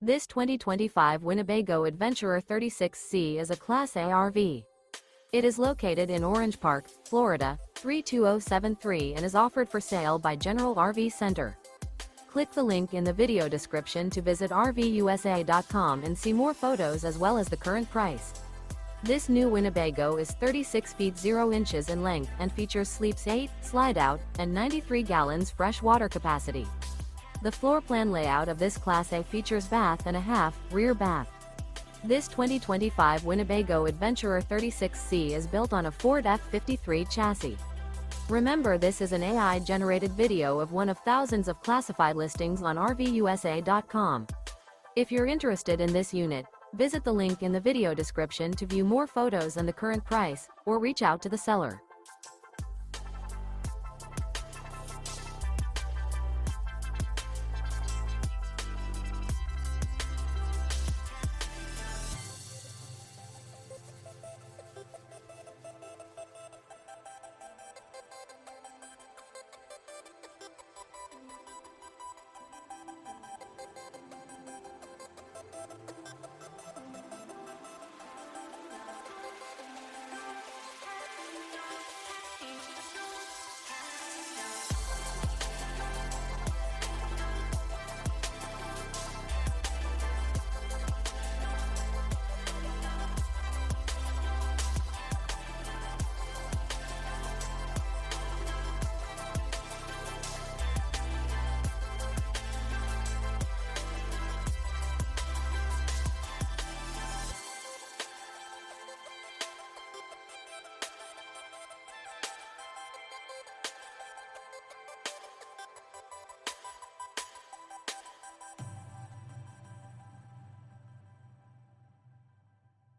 This 2025 Winnebago Adventurer 36C is a Class A RV. It is located in Orange Park, Florida, 32073 and is offered for sale by General RV Center. Click the link in the video description to visit RVUSA.com and see more photos as well as the current price. This new Winnebago is 36 feet 0 inches in length and features sleeps 8, Slideout, and 93 gallons fresh water capacity. The floor plan layout of this Class A features bath and a half, rear bath. This 2025 Winnebago Adventurer 36C is built on a Ford F53 chassis. Remember, this is an AI-generated video of one of thousands of classified listings on RVUSA.com. If you're interested in this unit, visit the link in the video description to view more photos and the current price, or reach out to the seller.